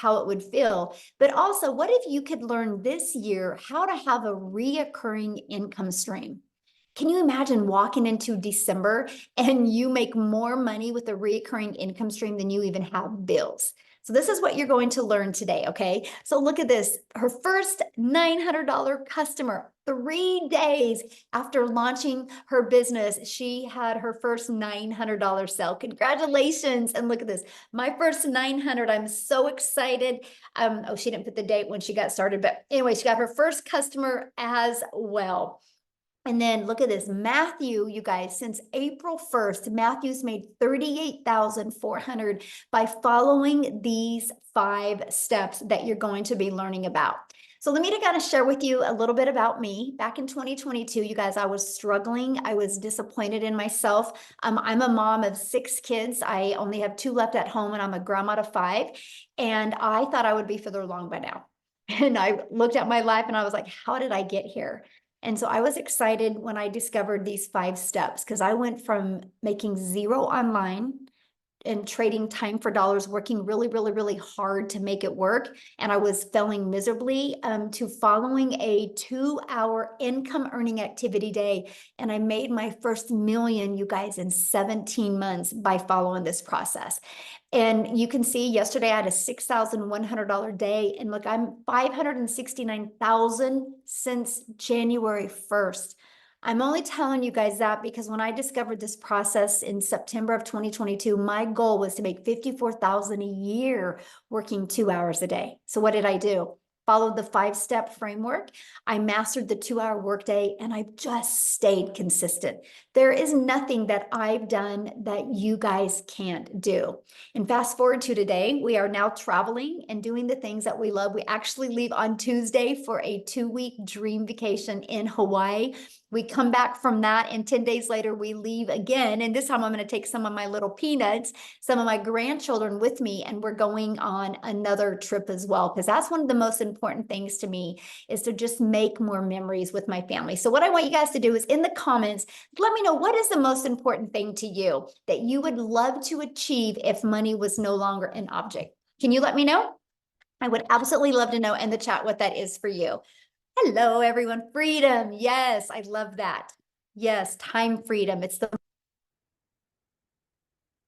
how it would feel. But also, what if you could learn this year how to have a reoccurring income stream? Can you imagine walking into December and you make more money with a reoccurring income stream than you even have bills? So this is what you're going to learn today, okay? So look at this. Her first $900 customer, 3 days after launching her business, she had her first $900 sale. Congratulations. And look at this. My first 900. I'm so excited. Oh, she didn't put the date when she got started, but anyway, she got her first customer as well. And then look at this, Matthew, you guys, since April 1st, Matthew's made 38,400 by following these 5 steps that you're going to be learning about. So let me kind of share with you a little bit about me. Back in 2022, you guys, I was struggling. I was disappointed in myself. I'm a mom of 6 kids. I only have 2 left at home, and I'm a grandma to 5. And I thought I would be further along by now. And I looked at my life and I was like, how did I get here? And so I was excited when I discovered these 5 steps, because I went from making 0 online and trading time for dollars, working really, really, really hard to make it work. And I was failing miserably, to following a 2-hour income earning activity day. And I made my first million, you guys, in 17 months by following this process. And you can see yesterday I had a $6,100 day, and look, I'm 569,000 since January 1st. I'm only telling you guys that because when I discovered this process in September of 2022, my goal was to make 54,000 a year working 2 hours a day. So what did I do? Followed the 5-step framework. I mastered the 2-hour workday, and I've just stayed consistent. There is nothing that I've done that you guys can't do. And fast forward to today, we are now traveling and doing the things that we love. We actually leave on Tuesday for a 2-week dream vacation in Hawaii. We come back from that, and 10 days later, we leave again. And this time I'm going to take some of my little peanuts, some of my grandchildren with me, and we're going on another trip as well. Because that's one of the most important things to me, is to just make more memories with my family. So what I want you guys to do is in the comments, let me know, what is the most important thing to you that you would love to achieve if money was no longer an object? Can you let me know? I would absolutely love to know in the chat what that is for you. Hello, everyone. Freedom. Yes, I love that. Yes, time freedom. It's the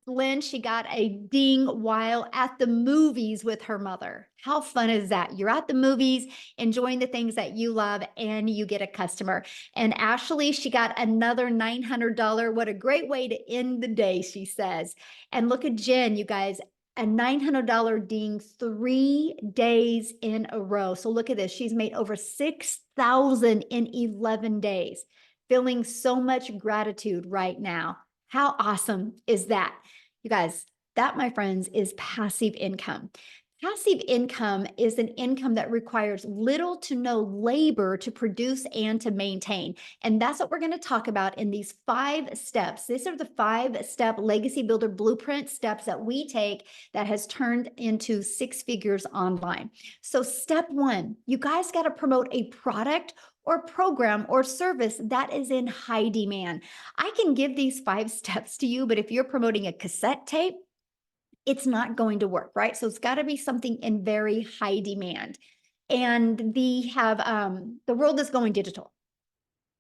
Lynn, she got a ding while at the movies with her mother. How fun is that? You're at the movies, enjoying the things that you love, and you get a customer. And Ashley, she got another $900. What a great way to end the day, she says. And look at Jen, you guys, a $900 ding 3 days in a row. So look at this. She's made over 6,000 in 11 days. Feeling so much gratitude right now. How awesome is that? You guys, that, my friends, is passive income. Passive income is an income that requires little to no labor to produce and to maintain. And that's what we're going to talk about in these 5 steps. These are the 5-step legacy builder blueprint steps that we take that has turned into 6 figures online. So step 1, you guys got to promote a product or program or service that is in high demand. I can give these 5 steps to you, but if you're promoting a cassette tape, it's not going to work, right? So it's got to be something in very high demand. And the world is going digital.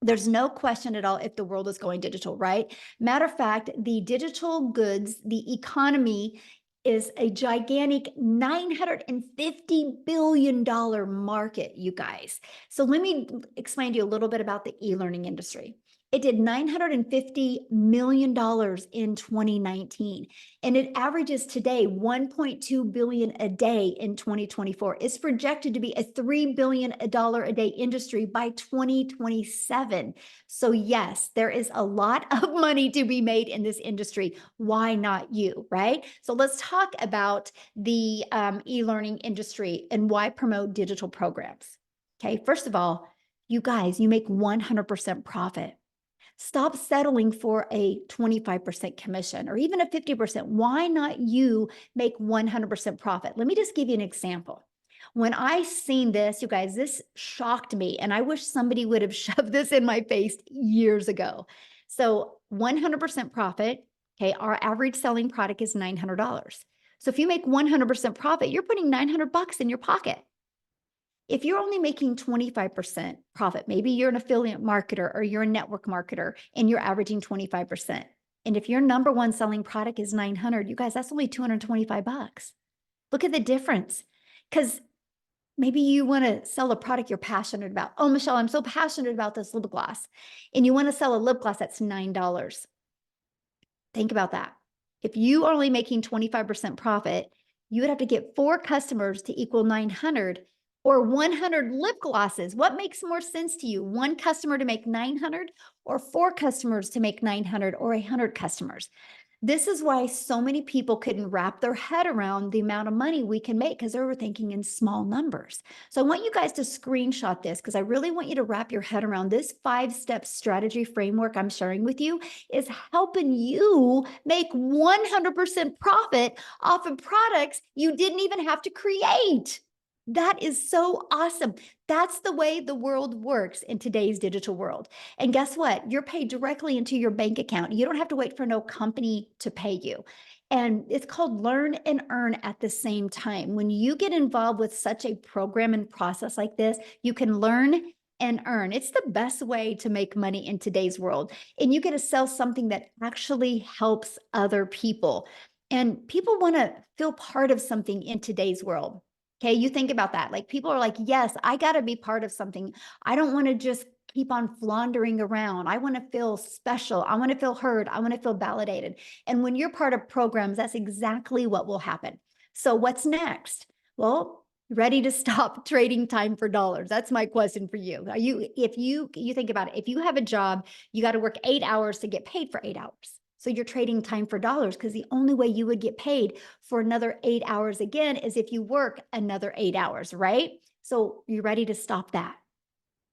There's no question at all if the world is going digital, right? Matter of fact, the digital goods, the economy is a gigantic $950 billion market, you guys. So let me explain to you a little bit about the e-learning industry. It did $950 million in 2019, and it averages today $1.2 billion a day in 2024. It's projected to be a $3 billion a day industry by 2027. So yes, there is a lot of money to be made in this industry. Why not you, right? So let's talk about the e-learning industry and why promote digital programs. Okay, first of all, you guys, you make 100% profit. Stop settling for a 25% commission or even a 50%. Why not you make 100% profit? Let me just give you an example. When I seen this, you guys, this shocked me, and I wish somebody would have shoved this in my face years ago. So 100% profit, okay, our average selling product is $900. So if you make 100% profit, you're putting 900 bucks in your pocket. If you're only making 25% profit, maybe you're an affiliate marketer or you're a network marketer and you're averaging 25%. And if your number one selling product is 900, you guys, that's only 225 bucks. Look at the difference. Because maybe you want to sell a product you're passionate about. Oh, Michelle, I'm so passionate about this lip gloss. And you want to sell a lip gloss that's $9. Think about that. If you are only making 25% profit, you would have to get 4 customers to equal 900 or 100 lip glosses. What makes more sense to you? 1 customer to make 900 or 4 customers to make 900 or 100 customers? This is why so many people couldn't wrap their head around the amount of money we can make because they were thinking in small numbers. So I want you guys to screenshot this because I really want you to wrap your head around this 5-step strategy framework I'm sharing with you is helping you make 100% profit off of products you didn't even have to create. That is so awesome. That's the way the world works in today's digital world. And guess what? You're paid directly into your bank account. You don't have to wait for no company to pay you. And it's called learn and earn at the same time. When you get involved with such a program and process like this, you can learn and earn. It's the best way to make money in today's world. And you get to sell something that actually helps other people. And people want to feel part of something in today's world. Okay, you think about that. Like people are like, yes, I got to be part of something. I don't want to just keep on floundering around. I want to feel special. I want to feel heard. I want to feel validated. And when you're part of programs, that's exactly what will happen. So what's next? Well, ready to stop trading time for dollars? That's my question for you. Are you, if you think about it, if you have a job, you got to work 8 hours to get paid for 8 hours. So you're trading time for dollars because the only way you would get paid for another 8 hours again is if you work another 8 hours, right? So you're ready to stop that.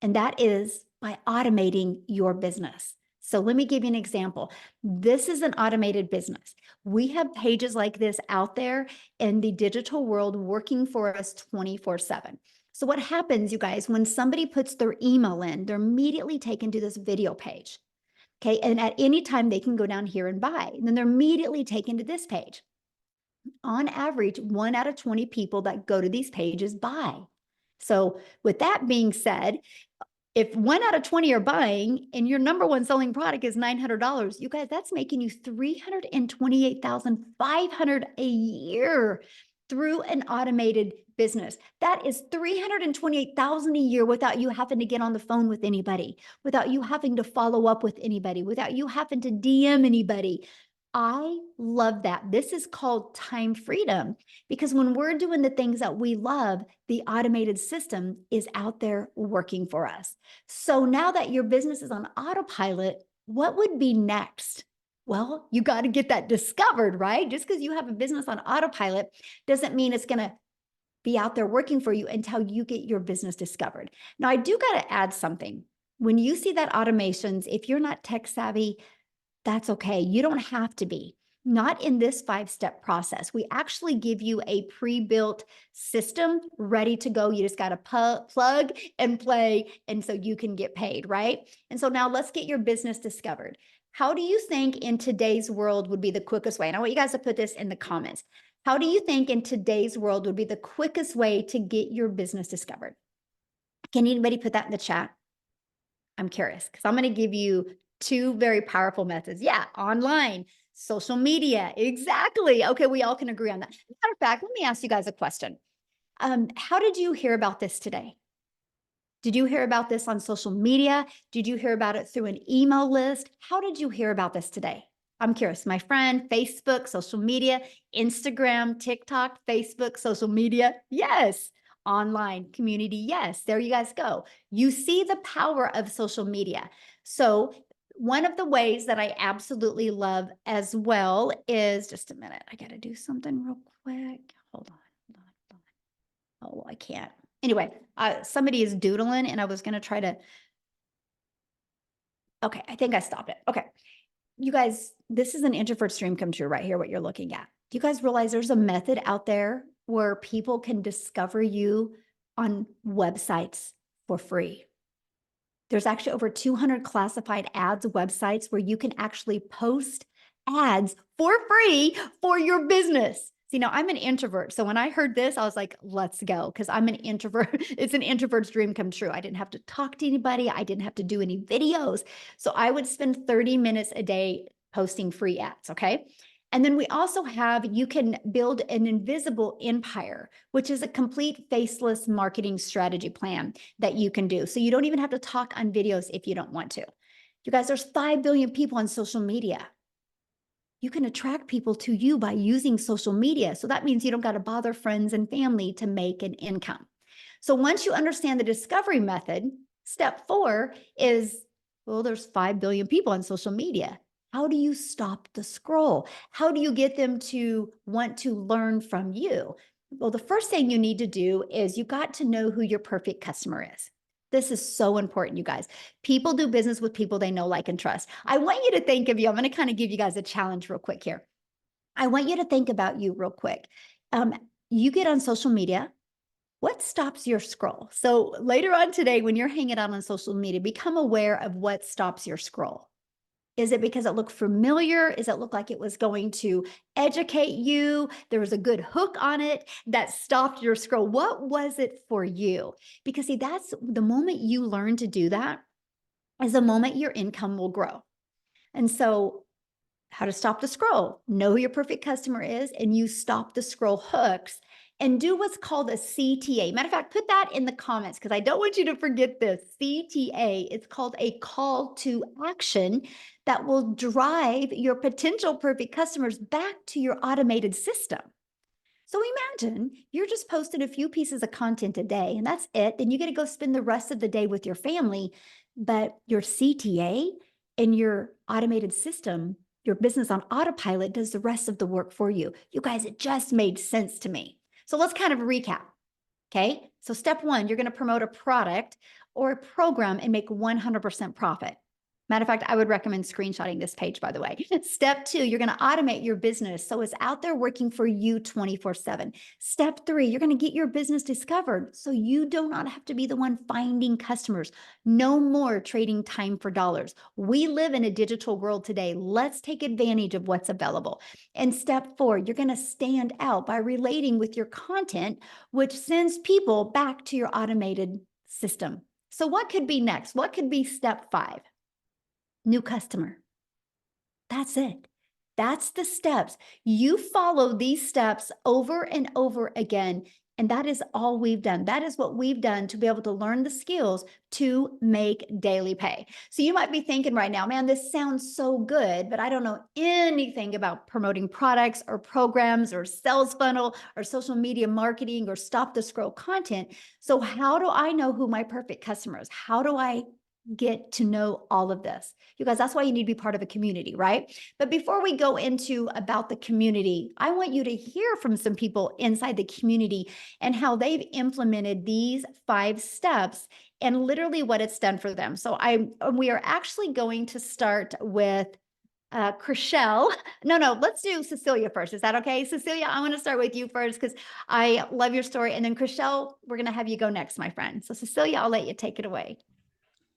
And that is by automating your business. So let me give you an example. This is an automated business. We have pages like this out there in the digital world working for us 24/7. So what happens, you guys, when somebody puts their email in, they're immediately taken to this video page. Okay, and at any time they can go down here and buy. And then they're immediately taken to this page. On average, 1 out of 20 people that go to these pages buy. So with that being said, if 1 out of 20 are buying and your number one selling product is $900, you guys, that's making you $328,500 a year through an automated business. That is $328,000 a year without you having to get on the phone with anybody, without you having to follow up with anybody, without you having to DM anybody. I love that. This is called time freedom because when we're doing the things that we love, the automated system is out there working for us. So now that your business is on autopilot, what would be next? Well, you got to get that discovered, right? Just because you have a business on autopilot doesn't mean it's going to be out there working for you until you get your business discovered. Now, I do got to add something. When you see that automations, if you're not tech savvy, that's okay. You don't have to be. Not in this 5-step process. We actually give you a pre-built system ready to go. You just got to plug and play, and so you can get paid, right? And so now let's get your business discovered. How do you think in today's world would be the quickest way? And I want you guys to put this in the comments. How do you think in today's world would be the quickest way to get your business discovered? Can anybody put that in the chat? I'm curious because I'm going to give you 2 very powerful methods. Yeah, online, social media. Exactly. Okay, we all can agree on that. Matter of fact, let me ask you guys a question. How did you hear about this today? Did you hear about this on social media? Did you hear about it through an email list? How did you hear about this today? I'm curious. My friend, Facebook, social media, Instagram, TikTok, Facebook, social media. Yes. Online community. Yes. There you guys go. You see the power of social media. So one of the ways that I absolutely love as well is just a minute. I got to do something real quick. Hold on. Oh, I can't. Anyway, somebody is doodling and I was going to try to. Okay, I think I stopped it. Okay. You guys, this is an introvert dream come true right here, what you're looking at. Do you guys realize there's a method out there where people can discover you on websites for free? There's actually over 200 classified ads websites where you can actually post ads for free for your business. See, now I'm an introvert. So when I heard this, I was like, let's go. Cause I'm an introvert. It's an introvert's dream come true. I didn't have to talk to anybody. I didn't have to do any videos. So I would spend 30 minutes a day posting free ads. Okay. And then we also have, you can build an invisible empire, which is a complete faceless marketing strategy plan that you can do. So you don't even have to talk on videos if you don't want to. You guys, there's 5 billion people on social media. You can attract people to you by using social media. So that means you don't got to bother friends and family to make an income. So once you understand the discovery method, step 4 is, well, there's 5 billion people on social media. How do you stop the scroll? How do you get them to want to learn from you? Well, the first thing you need to do is you got to know who your perfect customer is. This is so important, you guys. People do business with people they know, like, and trust. I want you to think of you. I'm going to kind of give you guys a challenge real quick here. I want you to think about you real quick. You get on social media. What stops your scroll? So later on today, when you're hanging out on social media, become aware of what stops your scroll. Is it because it looked familiar? Does it look like it was going to educate you? There was a good hook on it that stopped your scroll. What was it for you? Because see, that's the moment you learn to do that is the moment your income will grow. And so how to stop the scroll, know who your perfect customer is, and you stop the scroll hooks and do what's called a CTA. Matter of fact, put that in the comments because I don't want you to forget this. CTA, it's called a call to action that will drive your potential perfect customers back to your automated system. So imagine you're just posting a few pieces of content a day and that's it. Then you get to go spend the rest of the day with your family, but your CTA and your automated system, your business on autopilot, does the rest of the work for you. You guys, it just made sense to me. So let's kind of recap. Okay. So step 1, you're going to promote a product or a program and make 100% profit. Matter of fact, I would recommend screenshotting this page, by the way. Step 2, you're going to automate your business so it's out there working for you 24/7. Step 3, you're going to get your business discovered so you do not have to be the one finding customers. No more trading time for dollars. We live in a digital world today. Let's take advantage of what's available. And step 4, you're going to stand out by relating with your content, which sends people back to your automated system. So what could be next? What could be step 5? New customer. That's it. That's the steps. You follow these steps over and over again. And that is all we've done. That is what we've done to be able to learn the skills to make daily pay. So you might be thinking right now, man, this sounds so good, but I don't know anything about promoting products or programs or sales funnel or social media marketing or stop the scroll content. So how do I know who my perfect customer is? How do I get to know all of this? You guys, that's why you need to be part of a community, right? But before we go into about the community, I want you to hear from some people inside the community and how they've implemented these 5 steps and literally what it's done for them. So we are actually going to start with Chriselle. No, let's do Cecilia first. Is that okay? Cecilia, I want to start with you first because I love your story. And then Chriselle, we're going to have you go next, my friend. So Cecilia, I'll let you take it away.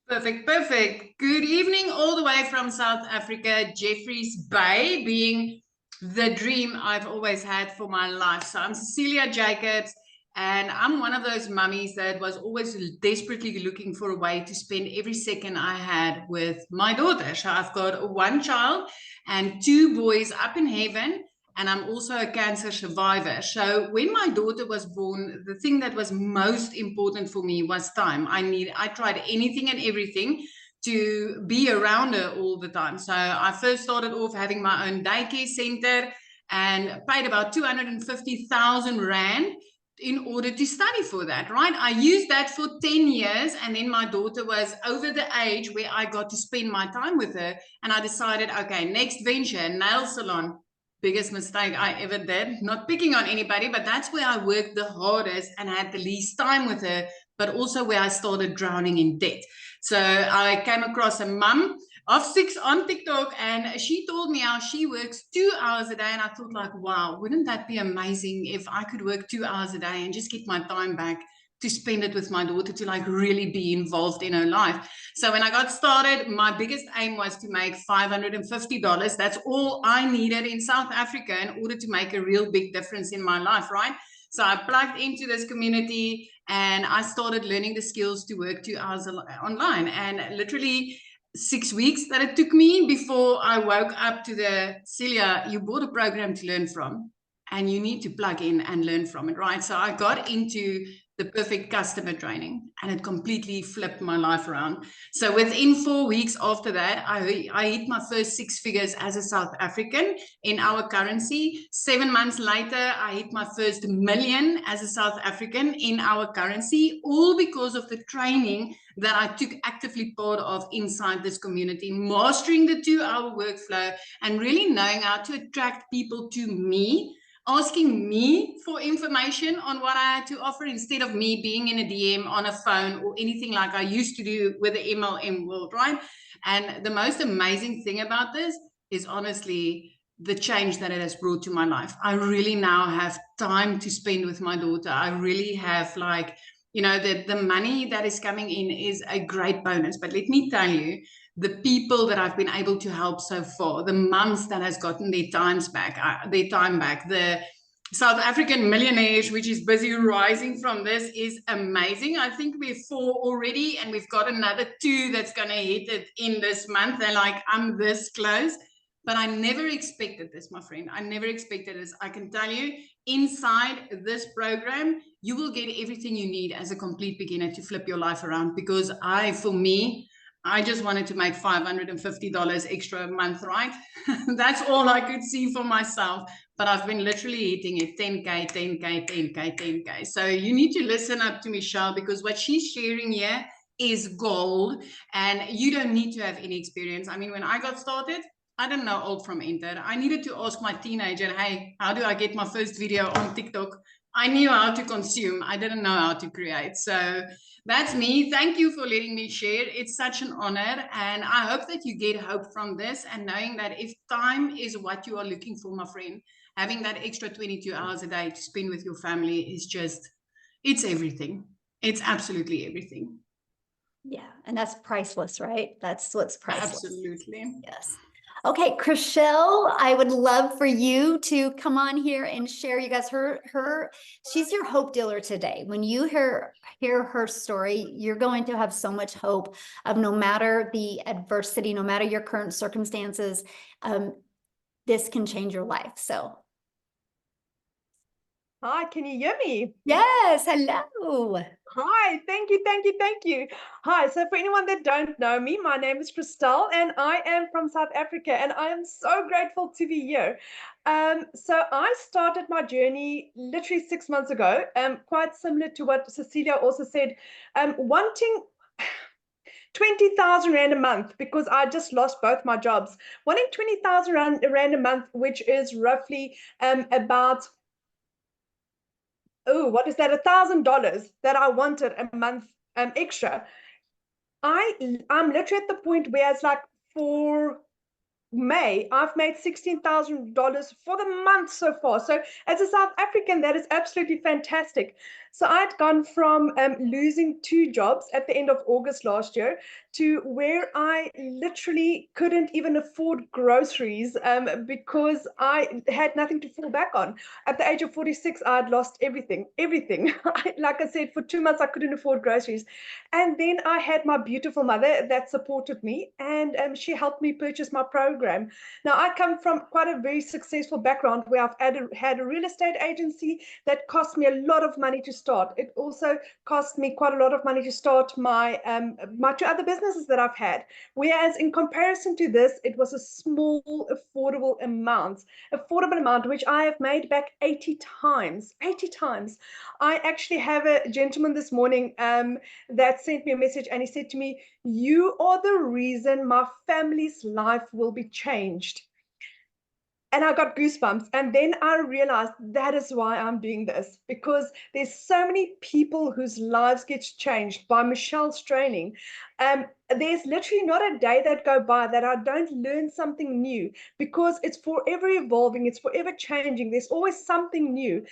Perfect, perfect. Good evening, all the way from South Africa, Jeffreys Bay, being the dream I've always had for my life. So I'm Cecilia Jacobs, and I'm one of those mummies that was always desperately looking for a way to spend every second I had with my daughter. So I've got 1 child and 2 boys up in heaven. And I'm also a cancer survivor. So when my daughter was born, the thing that was most important for me was time. I tried anything and everything to be around her all the time. So I first started off having my own daycare center and paid about 250,000 Rand in order to study for that, right? I used that for 10 years, and then my daughter was over the age where I got to spend my time with her, and I decided, okay, next venture, nail salon. Biggest mistake I ever did. Not picking on anybody, but that's where I worked the hardest and had the least time with her, but also where I started drowning in debt. So I came across a mum of 6 on TikTok, and she told me how she works 2 hours a day. And I thought, like, wow, wouldn't that be amazing if I could work 2 hours a day and just get my time back to spend it with my daughter, to like really be involved in her life. So when I got started, my biggest aim was to make $550. That's all I needed in South Africa in order to make a real big difference in my life, right? So I plugged into this community and I started learning the skills to work 2 hours online. And literally 6 weeks that it took me before I woke up to the, Celia, you bought a program to learn from and you need to plug in and learn from it, right? So I got into the perfect customer training and it completely flipped my life around. So within 4 weeks after that, I hit my first 6 figures as a South African in our currency. 7 months later, I hit my first million as a South African in our currency, all because of the training that I took actively part of inside this community, mastering the 2-hour workflow and really knowing how to attract people to me, asking me for information on what I had to offer instead of me being in a DM on a phone or anything like I used to do with the MLM world, right? And the most amazing thing about this is honestly the change that it has brought to my life. I really now have time to spend with my daughter. I really have like, you know, the money that is coming in is a great bonus. But let me tell you, the people that I've been able to help so far, the moms that has gotten their time back, the South African millionaires, which is busy rising from this, is amazing. I think we're 4 already, and we've got another 2 that's going to hit it in this month. They're like, I'm this close. But I never expected this, my friend. I never expected this. I can tell you, inside this program, you will get everything you need as a complete beginner to flip your life around. Because for me, I just wanted to make $550 extra a month, right? That's all I could see for myself. But I've been literally hitting it 10K, 10K, 10K, 10K. So you need to listen up to Michelle, because what she's sharing here is gold. And you don't need to have any experience. I mean, when I got started, I didn't know alt from enter. I needed to ask my teenager, hey, how do I get my first video on TikTok? I knew how to consume. I didn't know how to create. So that's me. Thank you for letting me share. It's such an honor. And I hope that you get hope from this, and knowing that if time is what you are looking for, my friend, having that extra 22 hours a day to spend with your family is just, it's everything. It's absolutely everything. Yeah. And that's priceless, right? That's what's priceless. Absolutely. Yes. Okay, Chrishell, I would love for you to come on here and share. You guys, she's your hope dealer today. When you hear her story, you're going to have so much hope of, no matter the adversity, no matter your current circumstances, this can change your life. So. Hi, can you hear me? Yes, hello. Hi, thank you, thank you, thank you. Hi, so for anyone that don't know me, my name is Christelle and I am from South Africa, and I am so grateful to be here. So I started my journey literally 6 months ago, quite similar to what Cecilia also said, wanting 20,000 Rand a month, because I just lost both my jobs. Wanting 20,000 Rand a month, which is roughly about, oh, what is that? $1,000 that I wanted a month extra. I'm literally at the point where it's like, for May, I've made $16,000 for the month so far. So as a South African, that is absolutely fantastic. So I'd gone from losing 2 jobs at the end of August last year to where I literally couldn't even afford groceries because I had nothing to fall back on. At the age of 46, I'd lost everything. Like I said, for 2 months, I couldn't afford groceries. And then I had my beautiful mother that supported me, and she helped me purchase my program. Now, I come from quite a very successful background where I've had a real estate agency that cost me a lot of money to start. It also cost me quite a lot of money to start my 2 other businesses that I've had. Whereas in comparison to this, it was a small, affordable amount, which I have made back 80 times. 80 times. I actually have a gentleman this morning that sent me a message, and he said to me, "You are the reason my family's life will be changed." And I got goosebumps. And then I realized that is why I'm doing this, because there's so many people whose lives get changed by Michelle's training. There's literally not a day that go by that I don't learn something new, because it's forever evolving. It's forever changing. There's always something new.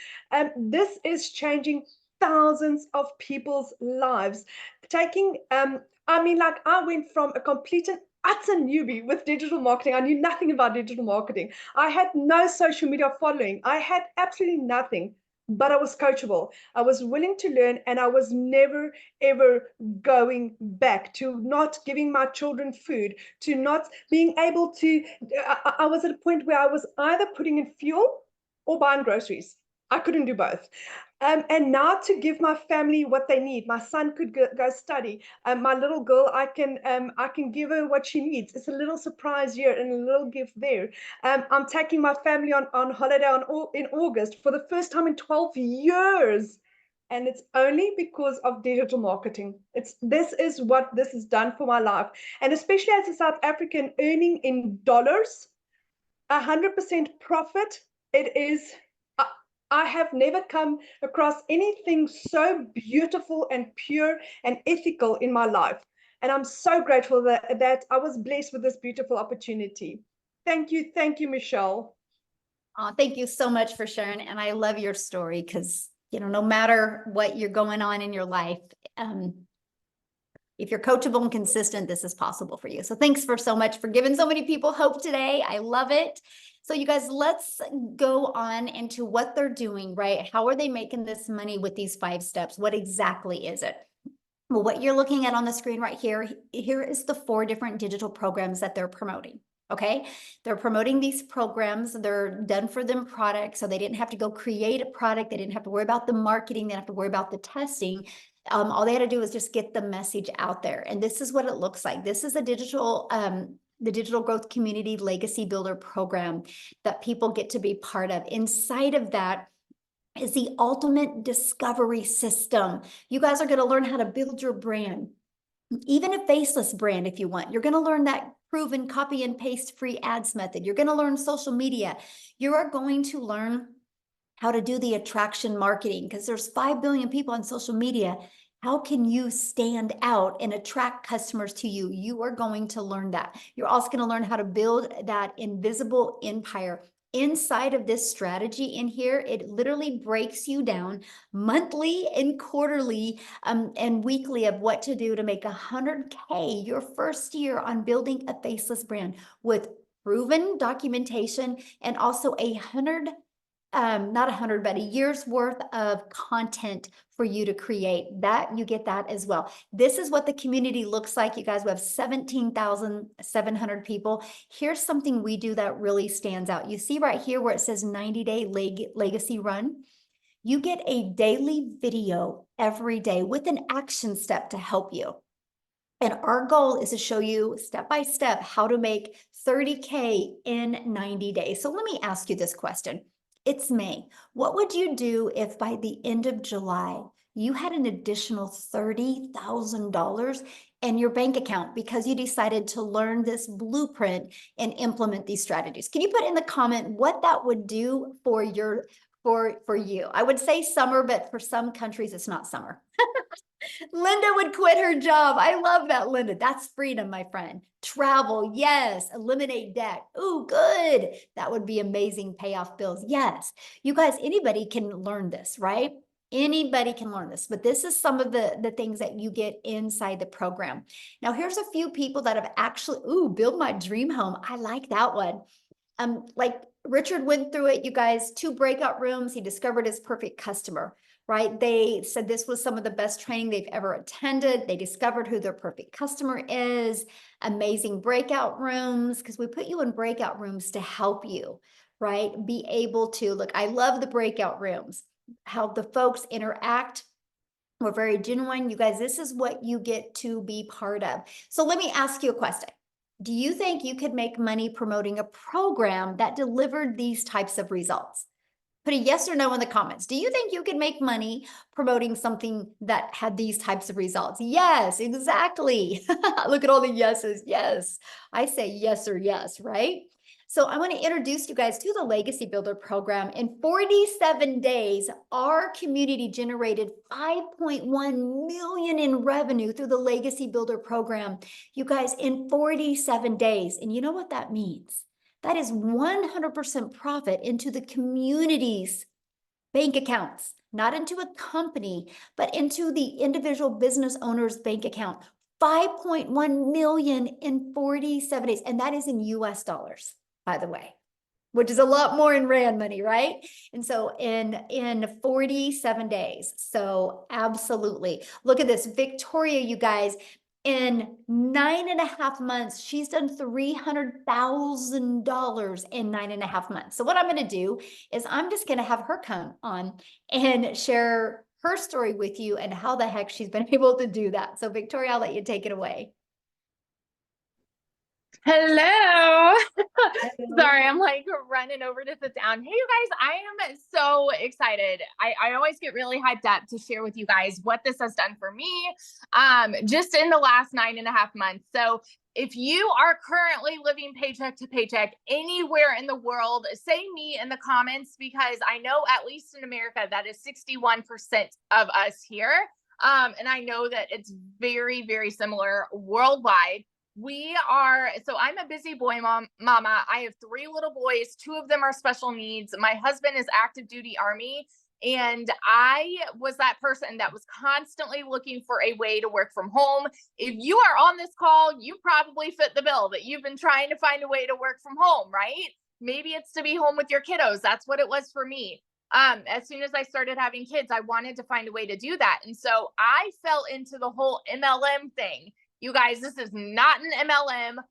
This is changing thousands of people's lives. Taking, I mean, like I went from a complete and utter newbie with digital marketing. I knew nothing about digital marketing. I had no social media following. I had absolutely nothing, but I was coachable. I was willing to learn, and I was never, ever going back to not giving my children food, to not being able to. I was at a point where I was either putting in fuel or buying groceries. I couldn't do both. And now to give my family what they need. My son could go study. My little girl, I can give her what she needs. It's a little surprise here and a little gift there. I'm taking my family on holiday in August for the first time in 12 years. And it's only because of digital marketing. This is what this has done for my life. And especially as a South African earning in dollars, 100% profit, it is, I have never come across anything so beautiful and pure and ethical in my life. And I'm so grateful that I was blessed with this beautiful opportunity. Thank you, Michelle. Oh, thank you so much for sharing. And I love your story because, no matter what you're going on in your life, if you're coachable and consistent, this is possible for you. So thanks so much for giving so many people hope today. I love it. So you guys, let's go on into what they're doing, right? How are they making this money with these 5 steps? What exactly is it? Well, what you're looking at on the screen right here is the 4 different digital programs that they're promoting. Okay, they're promoting these programs. They're done for them products. So they didn't have to go create a product. They didn't have to worry about the marketing. They didn't have to worry about the testing. All they had to do was just get the message out there. And this is what it looks like. This is a the Digital Growth Community Legacy Builder program that people get to be part of. Inside of that is the ultimate discovery system. You guys are going to learn how to build your brand, even a faceless brand if you want. You're going to learn that proven copy and paste free ads method. You're going to learn social media. You are going to learn how to do the attraction marketing because there's 5 billion people on social media. How can you stand out and attract customers to you? You are going to learn that. You're also going to learn how to build that invisible empire. Inside of this strategy in here, it literally breaks you down monthly and quarterly and weekly of what to do to make 100K your first year on building a faceless brand with proven documentation and also not 100, but a year's worth of content for you to create. That you get that as well. This is what the community looks like. You guys, we have 17,700 people. Here's something we do that really stands out. You see right here where it says 90-day legacy run. You get a daily video every day with an action step to help you. And our goal is to show you step by step how to make 30K in 90 days. So let me ask you this question. It's May. What would you do if by the end of July, you had an additional $30,000 in your bank account because you decided to learn this blueprint and implement these strategies? Can you put in the comment what that would do for you? I would say summer, but for some countries, it's not summer. Linda would quit her job. I love that, Linda. That's freedom, my friend. Travel, yes. Eliminate debt. Ooh, good. That would be amazing. Pay off bills. Yes. You guys, anybody can learn this, right? Anybody can learn this, but this is some of the things that you get inside the program. Now, here's a few people that have actually, build my dream home. I like that one. Like Richard went through it, you guys, 2 breakout rooms. He discovered his perfect customer. Right? They said this was some of the best training they've ever attended. They discovered who their perfect customer is. Amazing breakout rooms, because we put you in breakout rooms to help you, right? Be able to, look, I love the breakout rooms, how the folks interact. We're very genuine. You guys, this is what you get to be part of. So let me ask you a question. Do you think you could make money promoting a program that delivered these types of results? Put a yes or no in the comments. Do you think you could make money promoting something that had these types of results? Yes, exactly. Look at all the yeses. Yes, I say yes or yes, right? So I want to introduce you guys to the Legacy Builder program. In 47 days, our community generated 5.1 million in revenue through the Legacy Builder program. You guys, in 47 days. And you know what that means? That is 100% profit into the communities bank accounts, not into a company, but into the individual business owner's bank account. 5.1 million in 47 days. And that is in US dollars, by the way, which is a lot more in rand money, right? And so in 47 days. So absolutely. Look at this. Victoria, you guys, in 9.5 months, she's done $300,000 in 9.5 months. So what I'm going to do is I'm just going to have her come on and share her story with you and how the heck she's been able to do that. So Victoria, I'll let you take it away. Hello. Sorry, I'm like running over to sit down. Hey, you guys, I am so excited. I always get really hyped up to share with you guys what this has done for me just in the last 9.5 months. So if you are currently living paycheck to paycheck anywhere in the world, say me in the comments, because I know at least in America, that is 61% of us here. And I know that it's very, very similar worldwide. So I'm a busy boy mama. I have 3 little boys. 2 of them are special needs. My husband is active duty Army. And I was that person that was constantly looking for a way to work from home. If you are on this call, you probably fit the bill that you've been trying to find a way to work from home, right? Maybe it's to be home with your kiddos. That's what it was for me. As soon as I started having kids, I wanted to find a way to do that. And so I fell into the whole MLM thing. You guys, this is not an MLM.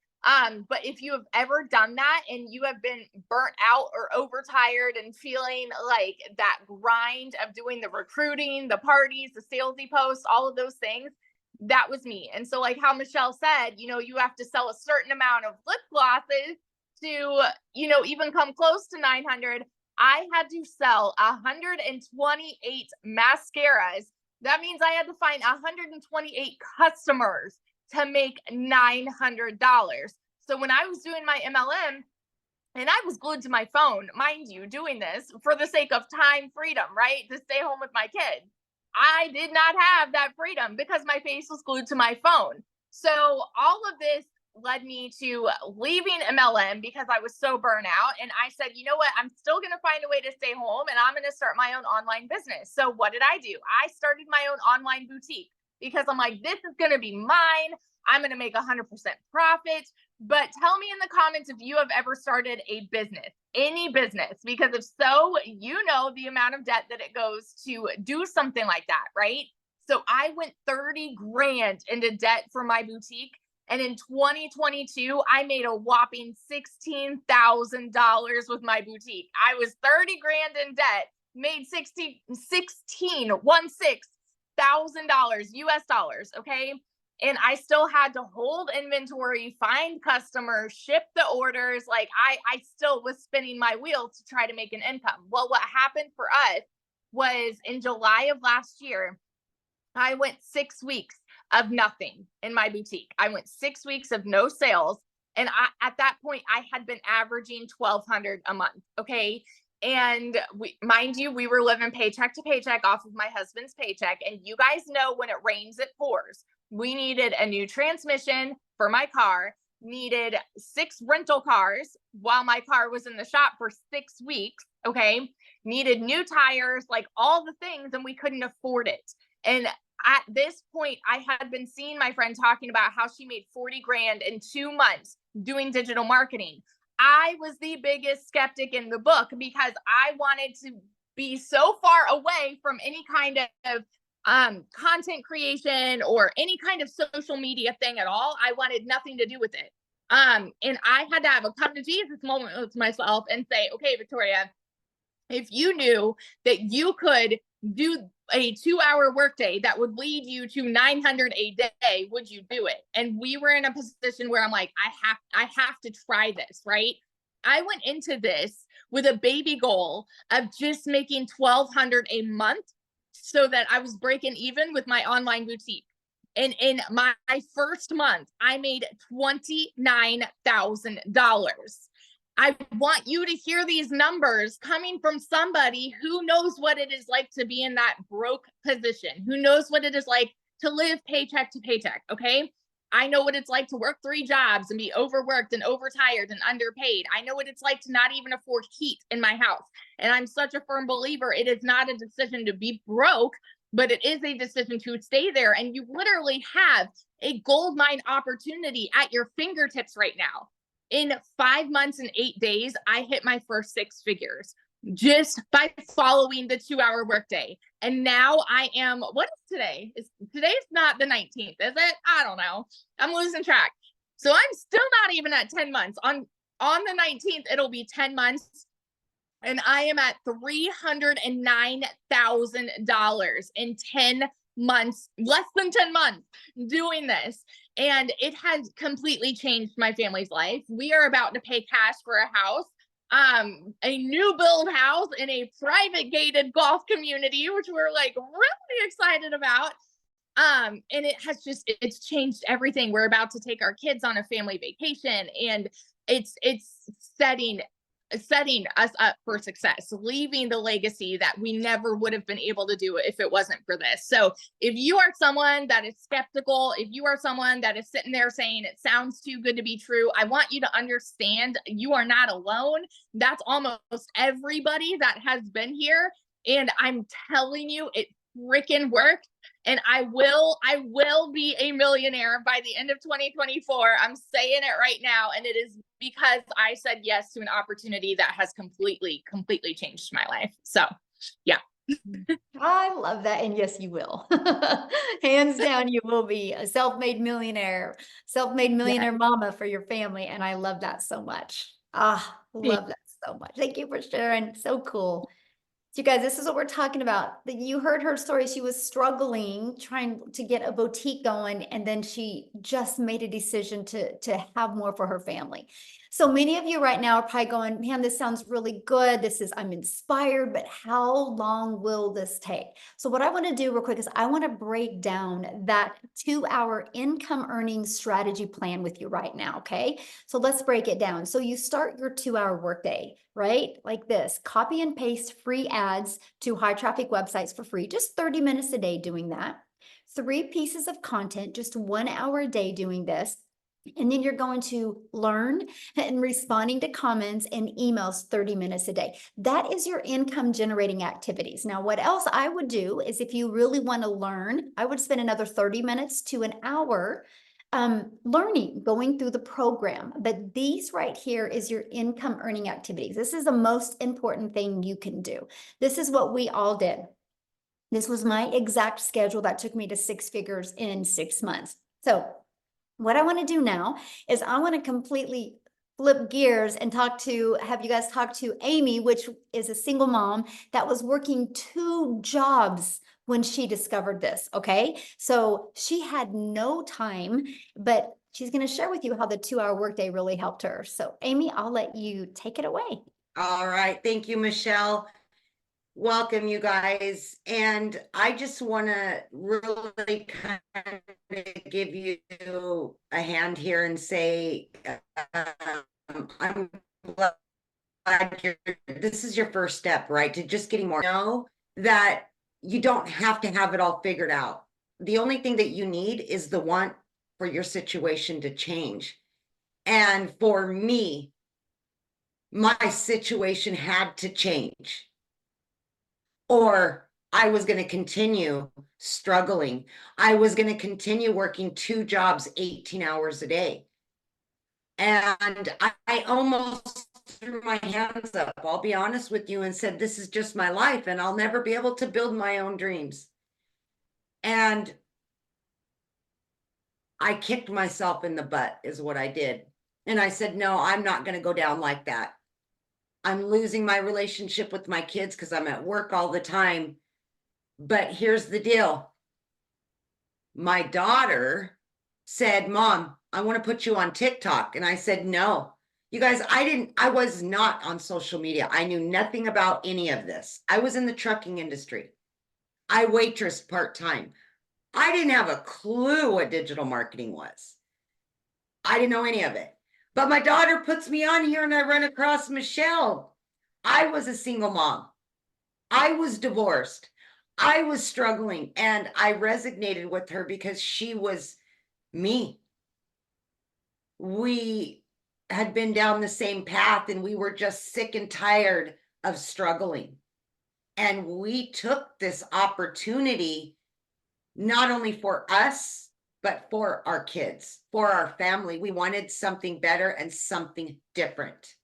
But if you have ever done that and you have been burnt out or overtired and feeling like that grind of doing the recruiting, the parties, the salesy posts, all of those things, that was me. And so like how Michelle said, you have to sell a certain amount of lip glosses to, even come close to 900. I had to sell 128 mascaras. That means I had to find 128 customers to make $900. So when I was doing my MLM, and I was glued to my phone, mind you, doing this for the sake of time freedom, right? To stay home with my kid. I did not have that freedom because my face was glued to my phone. So all of this led me to leaving MLM because I was so burnt out. And I said, you know what? I'm still going to find a way to stay home and I'm going to start my own online business. So what did I do? I started my own online boutique. Because I'm like, this is going to be mine. I'm going to make 100% profit. But tell me in the comments if you have ever started a business, any business, because if so, you know the amount of debt that it goes to do something like that, right? So I went 30 grand into debt for my boutique. And in 2022, I made a whopping $16,000 with my boutique. I was 30 grand in debt, made $16,000 US dollars. Okay. And I still had to hold inventory, find customers, ship the orders. Like I still was spinning my wheel to try to make an income. Well, what happened for us was in July of last year, I went 6 weeks of nothing in my boutique. I went 6 weeks of no sales. And at that point, I had been averaging $1,200 a month. Okay. And mind you, we were living paycheck to paycheck off of my husband's paycheck. And you guys know when it rains, it pours. We needed a new transmission for my car, needed 6 rental cars while my car was in the shop for 6 weeks. Okay. Needed new tires, like all the things, and we couldn't afford it. And at this point, I had been seeing my friend talking about how she made 40 grand in 2 months doing digital marketing. I was the biggest skeptic in the book because I wanted to be so far away from any kind of content creation or any kind of social media thing at all. I wanted nothing to do with it. And I had to have a come to Jesus moment with myself and say, okay, Victoria, if you knew that you could do a 2-hour workday that would lead you to 900 a day, would you do it? And we were in a position where I'm like, I have to try this, right? I went into this with a baby goal of just making $1,200 a month so that I was breaking even with my online boutique. And in my first month, I made $29,000. I want you to hear these numbers coming from somebody who knows what it is like to be in that broke position, who knows what it is like to live paycheck to paycheck. Okay. I know what it's like to work 3 jobs and be overworked and overtired and underpaid. I know what it's like to not even afford heat in my house. And I'm such a firm believer it is not a decision to be broke, but it is a decision to stay there. And you literally have a gold mine opportunity at your fingertips right now. In 5 months and 8 days, I hit my first 6 figures just by following the 2-hour workday. And now I am, what is today? Today's not the 19th, is it? I don't know. I'm losing track. So I'm still not even at 10 months. On the 19th, it'll be 10 months. And I am at $309,000 in 10 months, less than 10 months doing this. And it has completely changed my family's life. We are about to pay cash for a house, a new build house in a private gated golf community, which we're like really excited about. And it's changed everything. We're about to take our kids on a family vacation, and it's setting us up for success, leaving the legacy that we never would have been able to do if it wasn't for this. So if you are someone that is skeptical, if you are someone that is sitting there saying it sounds too good to be true, I want you to understand you are not alone. That's almost everybody that has been here. And I'm telling you, it freaking worked. And I will be a millionaire by the end of 2024. I'm saying it right now. And it is because I said yes to an opportunity that has completely changed my life. So yeah. I love that. And yes, you will. Hands down, you will be a self-made millionaire mama for your family. And I love that so much. Love that so much. Thank you for sharing. So cool. So you guys, this is what we're talking about. You heard her story. She was struggling, trying to get a boutique going, and then she just made a decision to have more for her family. So many of you right now are probably going, man, this sounds really good. I'm inspired, but how long will this take? So what I want to do real quick is I want to break down that 2-hour income earning strategy plan with you right now. Okay. So let's break it down. So you start your 2-hour workday, right? Like this, copy and paste free ads to high traffic websites for free, just 30 minutes a day doing that. 3 pieces of content, just 1 hour a day doing this. And then you're going to learn and responding to comments and emails 30 minutes a day. That is your income generating activities. Now, what else I would do is if you really want to learn, I would spend another 30 minutes to an hour learning, going through the program. But these right here is your income earning activities. This is the most important thing you can do. This is what we all did. This was my exact schedule that took me to 6 figures in 6 months. So what I want to do now is I want to completely flip gears and have you guys talk to Amy, which is a single mom that was working 2 jobs when she discovered this. Okay. So she had no time, but she's going to share with you how the 2-hour workday really helped her. So Amy, I'll let you take it away. All right. Thank you, Michelle. Welcome, you guys. And I just want to really kind of give you a hand here and say, I'm glad this is your first step, right? To just getting more. Know that you don't have to have it all figured out. The only thing that you need is the want for your situation to change. And for me, my situation had to change, or I was going to continue struggling. I was going to continue working 2 jobs, 18 hours a day. And I almost threw my hands up, I'll be honest with you, and said, this is just my life and I'll never be able to build my own dreams. And I kicked myself in the butt is what I did. And I said, no, I'm not going to go down like that. I'm losing my relationship with my kids because I'm at work all the time. But here's the deal. My daughter said, Mom, I want to put you on TikTok. And I said, no. You guys, I was not on social media. I knew nothing about any of this. I was in the trucking industry. I waitressed part-time. I didn't have a clue what digital marketing was. I didn't know any of it. But my daughter puts me on here and I run across Michelle. I was a single mom. I was divorced. I was struggling, and I resonated with her because she was me. we had been down the same path and we were just sick and tired of struggling. And we took this opportunity not only for us, but for our kids, for our family. We wanted something better and something different.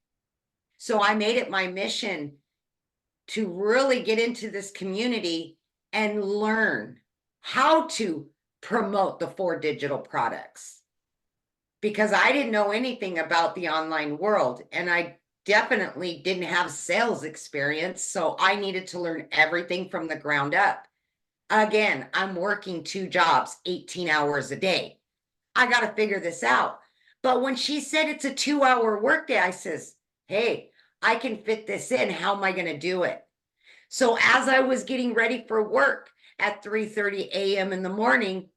So I made it my mission to really get into this community and learn how to promote the 4 digital products. Because I didn't know anything about the online world, and I definitely didn't have sales experience. So I needed to learn everything from the ground up. Again, I'm working 2 jobs, 18 hours a day. I got to figure this out. But when she said it's a 2-hour workday, I says, hey, I can fit this in. How am I going to do it? So as I was getting ready for work at 3:30 a.m. in the morning,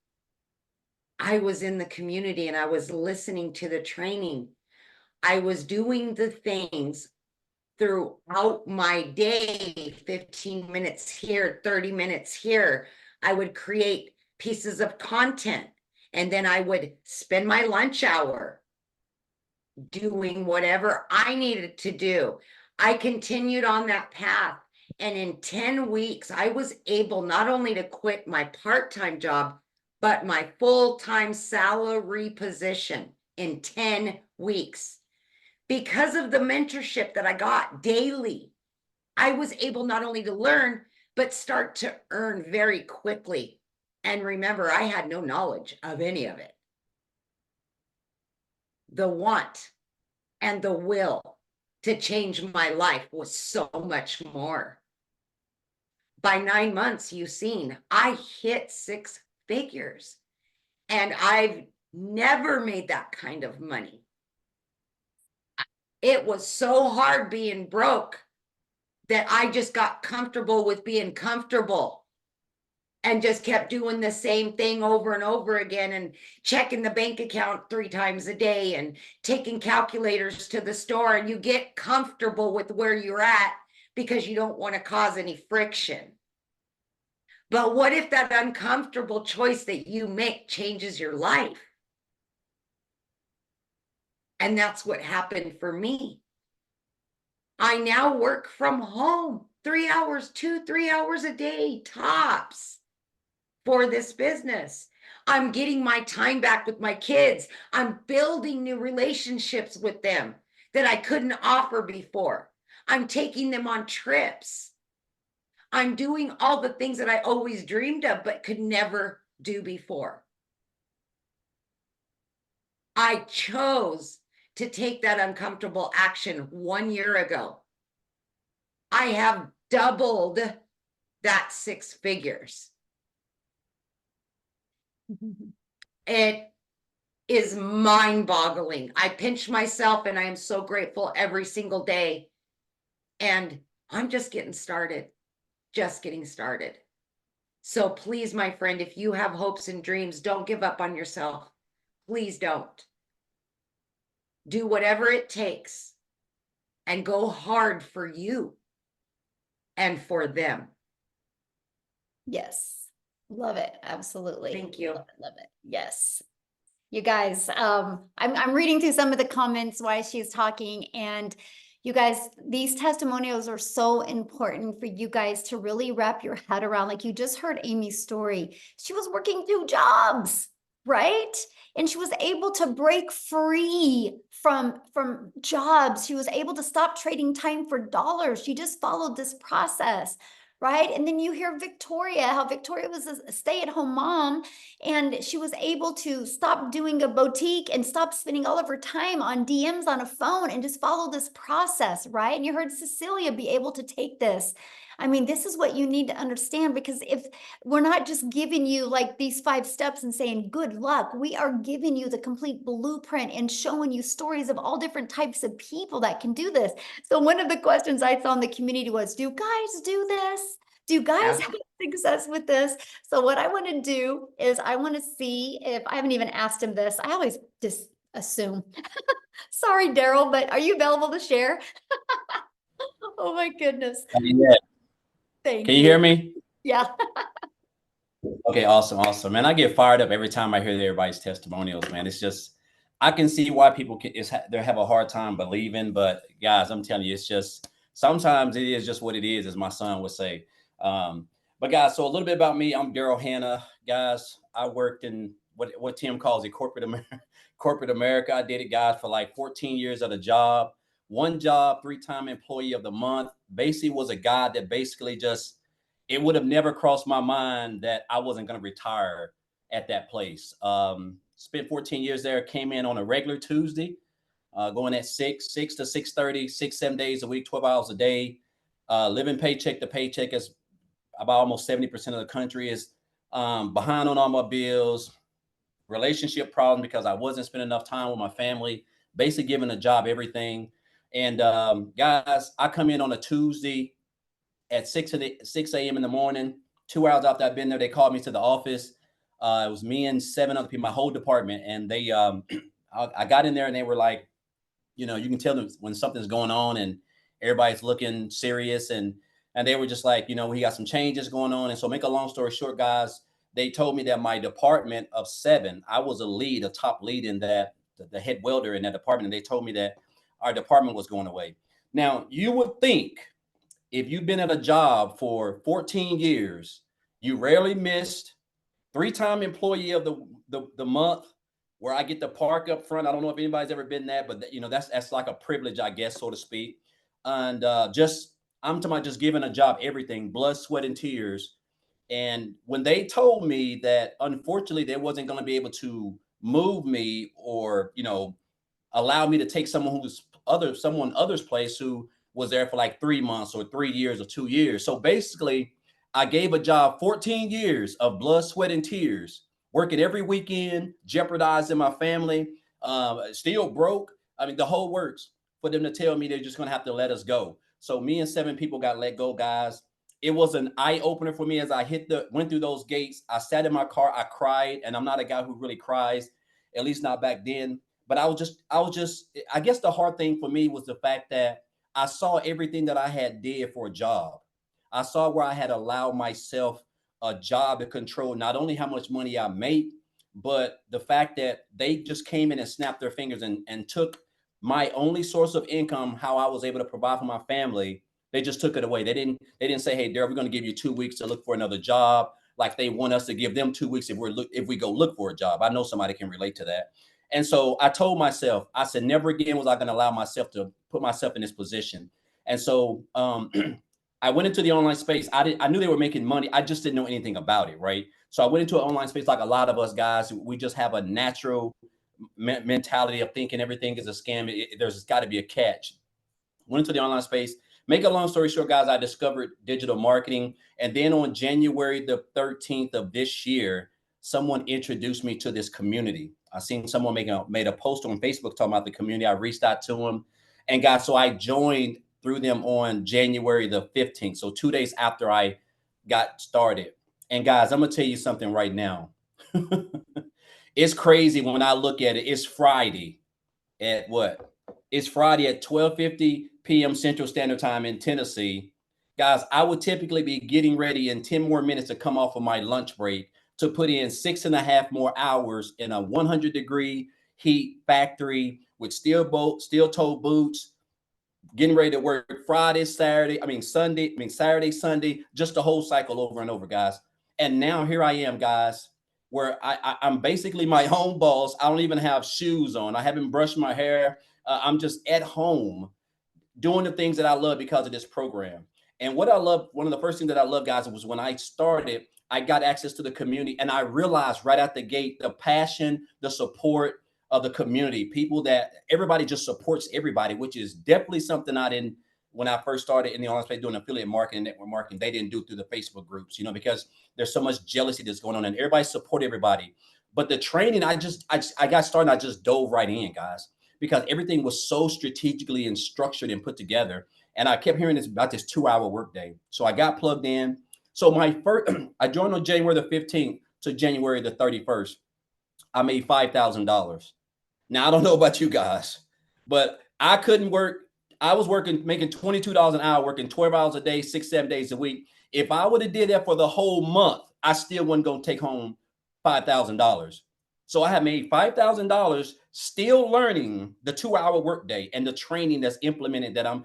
I was in the community and I was listening to the training. I was doing the things throughout my day, 15 minutes here, 30 minutes here. I would create pieces of content, and then I would spend my lunch hour doing whatever I needed to do. I continued on that path, and in 10 weeks, I was able not only to quit my part-time job, but my full-time salary position in 10 weeks. Because of the mentorship that I got daily, I was able not only to learn, but start to earn very quickly. And remember, I had no knowledge of any of it. The want and the will to change my life was so much more. By 9 months, you've seen, I hit 6 figures. And I've never made that kind of money. It was so hard being broke that I just got comfortable with being comfortable and just kept doing the same thing over and over again, and checking the bank account 3 times a day and taking calculators to the store. And you get comfortable with where you're at because you don't want to cause any friction. But what if that uncomfortable choice that you make changes your life? And that's what happened for me. I now work from home 3 hours, 2-3 hours a day, tops, for this business. I'm getting my time back with my kids. I'm building new relationships with them that I couldn't offer before. I'm taking them on trips. I'm doing all the things that I always dreamed of, but could never do before. I chose to take that uncomfortable action 1 year ago. I have doubled that 6 figures. It is mind-boggling. I pinch myself and I am so grateful every single day. And I'm just getting started, just getting started. So please, my friend, if you have hopes and dreams, don't give up on yourself. Please don't. Do whatever it takes and go hard for you and for them. Yes. Love it. Absolutely. Thank you. Love it. Love it. Yes. You guys, I'm reading through some of the comments while she's talking, and you guys, these testimonials are so important for you guys to really wrap your head around. Like you just heard Amy's story. She was working 2 jobs, right? And she was able to break free from jobs. She was able to stop trading time for dollars. She just followed this process, right? And then you hear Victoria, how Victoria was a stay-at-home mom, and she was able to stop doing a boutique and stop spending all of her time on DMs on a phone and just follow this process, right? And you heard Cecilia be able to take this. I mean, this is what you need to understand, because if we're not just giving you like these 5 steps and saying, good luck, we are giving you the complete blueprint and showing you stories of all different types of people that can do this. So one of the questions I saw in the community was, do guys do this? Do you guys have success with this? So what I want to do is I want to see if, I haven't even asked him this. I always just assume. Sorry, Daryl, but are you available to share? Oh my goodness. Yeah. Thank Can you hear me? Yeah. Okay, awesome, awesome. Man, I get fired up every time I hear everybody's testimonials, man. It's just, I can see why people they have a hard time believing, but guys, I'm telling you, it's just sometimes it is just what it is, as my son would say. But guys, so a little bit about me. I'm Daryl Hannah, guys. I worked in what Tim calls it, corporate America. Corporate America. I did it, guys, for like 14 years at a job. One job, 3-time employee of the month. Basically, was a guy that basically just it would have never crossed my mind that I wasn't going to retire at that place. Spent 14 years there, came in on a regular Tuesday, going at 6 to 6:30, 7 days a week, 12 hours a day, living paycheck to paycheck, as about almost 70% of the country is behind on all my bills, relationship problems because I wasn't spending enough time with my family, basically giving the job everything. And guys, I come in on a Tuesday at 6 a.m. in the morning. 2 hours after I've been there, they called me to the office. It was me and 7 other people, my whole department. And they, I got in there and they were like, you know, you can tell them when something's going on and everybody's looking serious. And they were just like, you know, we got some changes going on. And so make a long story short, guys, they told me that my department of 7, I was a top lead in that, the head welder in that department. And they told me that our department was going away. Now, you would think if you've been at a job for 14 years, you rarely missed 3-time employee of the month, where I get to park up front. I don't know if anybody's ever been that, but you know, that's like a privilege, I guess, so to speak. And I'm talking about just giving a job everything, blood, sweat, and tears. And when they told me that unfortunately they wasn't going to be able to move me or, you know, allow me to take someone other's place who was there for like 3 months or 3 years or 2 years. So basically, I gave a job 14 years of blood, sweat, and tears, working every weekend, jeopardizing my family, still broke. I mean, the whole works, for them to tell me they're just going to have to let us go. So me and 7 people got let go, guys. It was an eye opener for me as I went through those gates. I sat in my car, I cried, and I'm not a guy who really cries, at least not back then. But I guess the hard thing for me was the fact that I saw everything that I had did for a job. I saw where I had allowed myself a job to control not only how much money I made, but the fact that they just came in and snapped their fingers and took my only source of income, how I was able to provide for my family. They just took it away. They didn't say, hey, Daryl, we're going to give you 2 weeks to look for another job. Like they want us to give them 2 weeks if we go look for a job. I know somebody can relate to that. And so I told myself, I said, never again was I going to allow myself to put myself in this position. And so I went into the online space. I knew they were making money. I just didn't know anything about it, right? So I went into an online space like a lot of us guys. We just have a natural mentality of thinking everything is a scam. There's got to be a catch. Went into the online space. Make a long story short, guys, I discovered digital marketing. And then on January the 13th of this year, someone introduced me to this community. I seen someone made a post on Facebook talking about the community. I reached out to them. And guys, so I joined through them on January the 15th. So 2 days after I got started. And guys, I'm going to tell you something right now. It's crazy when I look at it. It's Friday at what? It's Friday at 12:50 p.m. Central Standard Time in Tennessee. Guys, I would typically be getting ready in 10 more minutes to come off of my lunch break to put in 6.5 more hours in a 100-degree heat factory with steel-toe boots, getting ready to work Saturday, Sunday, just the whole cycle over and over, guys. And now here I am, guys, where I'm basically my own boss. I don't even have shoes on. I haven't brushed my hair. I'm just at home doing the things that I love because of this program. And what I love, one of the first things that I love, guys, was when I started, I got access to the community, and I realized right out the gate, the passion, the support of the community, people that everybody just supports everybody, which is definitely something I didn't, when I first started in the online space doing affiliate marketing, network marketing, they didn't do through the Facebook groups, you know, because there's so much jealousy that's going on and everybody support everybody. But the training, I got started, I just dove right in, guys, because everything was so strategically and structured and put together. And I kept hearing this about this 2-hour workday. So I got plugged in. So I joined on January the 15th to January the 31st. I made $5,000. Now, I don't know about you guys, but I couldn't work. I was making $22 an hour, working 12 hours a day, 6-7 days a week. If I would have did that for the whole month, I still wasn't going to take home $5,000. So I had made $5,000 still learning the 2-hour workday and the training that's implemented that I'm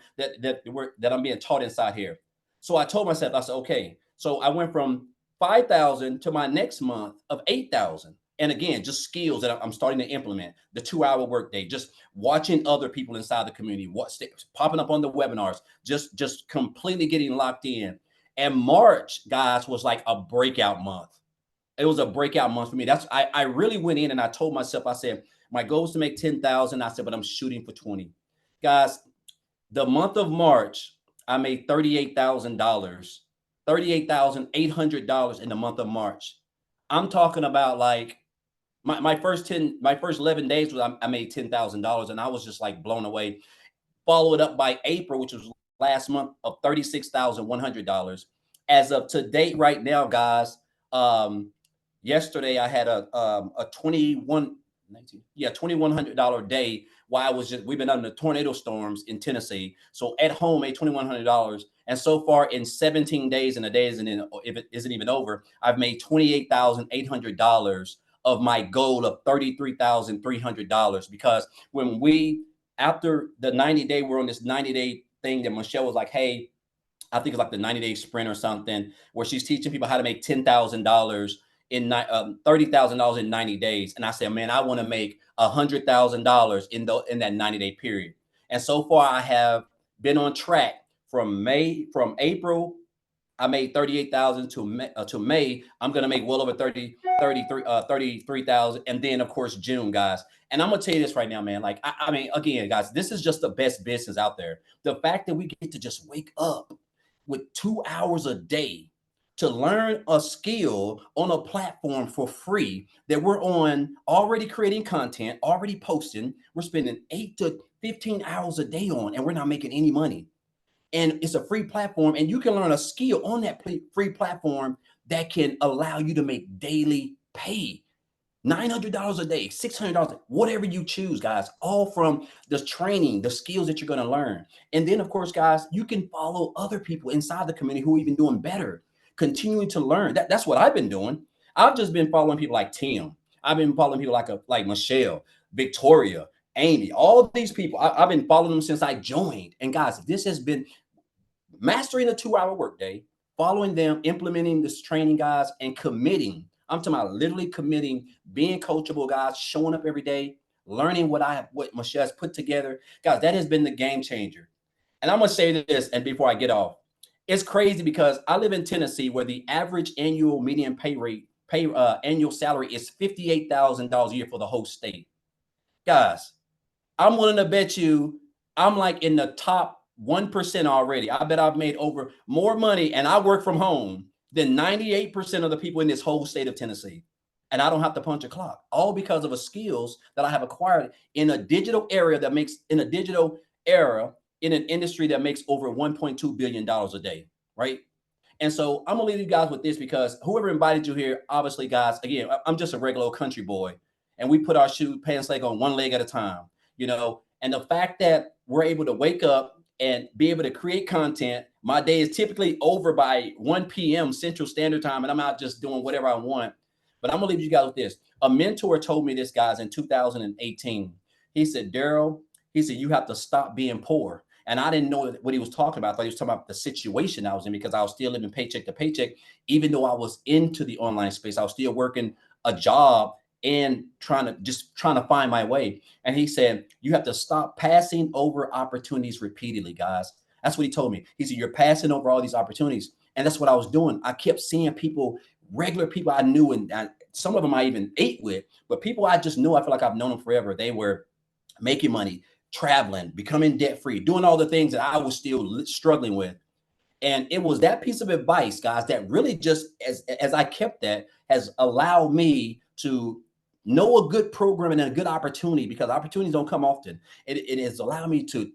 being taught inside here. So I told myself, I said, okay. So I went from 5,000 to my next month of 8,000. And again, just skills that I'm starting to implement. The 2-hour workday, just watching other people inside the community, popping up on the webinars, just completely getting locked in. And March, guys, was like a breakout month. It was a breakout month for me. I really went in and I told myself, I said, my goal is to make 10,000. I said, but I'm shooting for 20. Guys, the month of March, I made $38,000, $38,800 in the month of March. I'm talking about like my first 11 days was I made $10,000, and I was just like blown away. Followed up by April, which was last month, of $36,100. As of to date, right now, guys, yesterday I had a $2,100 day while we've been under tornado storms in Tennessee. So at home, made $2,100. And so far in 17 days, and the day if it isn't even over, I've made $28,800 of my goal of $33,300. Because after the 90-day, we're on this 90-day thing that Michelle was like, hey, I think it's like the 90-day sprint or something, where she's teaching people how to make $10,000 in $30,000 in 90 days. And I said, man, I want to make $100,000 in that 90-day period. And so far I have been on track from April. I made 38,000 to May. I'm going to make well over 33,000. And then of course, June, guys. And I'm going to tell you this right now, man. Like, I mean, again, guys, this is just the best business out there. The fact that we get to just wake up with 2 hours a day to learn a skill on a platform for free that we're on, already creating content, already posting. We're spending 8 to 15 hours a day on, and we're not making any money. And it's a free platform, and you can learn a skill on that free platform that can allow you to make daily pay. $900 a day, $600, whatever you choose, guys, all from the training, the skills that you're going to learn. And then, of course, guys, you can follow other people inside the community who are even doing better, continuing to learn. That's what I've been doing. I've just been following people like Tim. I've been following people like Michelle, Victoria, Amy, all of these people. I've been following them since I joined. And guys, this has been mastering a 2-hour workday, following them, implementing this training, guys, and committing. I'm talking about literally committing, being coachable, guys, showing up every day, learning what Michelle has put together. Guys, that has been the game changer. And I'm going to say this, and before I get off, it's crazy because I live in Tennessee, where the average annual median annual salary is $58,000 a year for the whole state. Guys, I'm willing to bet you I'm like in the top 1% already. I bet I've made more money, and I work from home, than 98% of the people in this whole state of Tennessee. And I don't have to punch a clock, all because of the skills that I have acquired in a digital era in an industry that makes over $1.2 billion a day, right? And so I'm gonna leave you guys with this, because whoever invited you here, obviously, guys, again, I'm just a regular old country boy, and we put our pants leg on one leg at a time, and the fact that we're able to wake up and be able to create content. My day is typically over by 1 p.m. Central Standard Time, and I'm out just doing whatever I want. But I'm gonna leave you guys with this. A mentor told me this, guys, in 2018. He said, Daryl, you have to stop being poor. And I didn't know what he was talking about. I thought he was talking about the situation I was in, because I was still living paycheck to paycheck. Even though I was into the online space, I was still working a job and trying to find my way. And he said, you have to stop passing over opportunities repeatedly, guys. That's what he told me. He said, you're passing over all these opportunities. And that's what I was doing. I kept seeing people, regular people I knew, and some of them I even ate with, but people I just knew, I feel like I've known them forever. They were making money, traveling, becoming debt-free, doing all the things that I was still struggling with. And it was that piece of advice, guys, that really just, as I kept that, has allowed me to know a good program and a good opportunity, because opportunities don't come often. It has allowed me to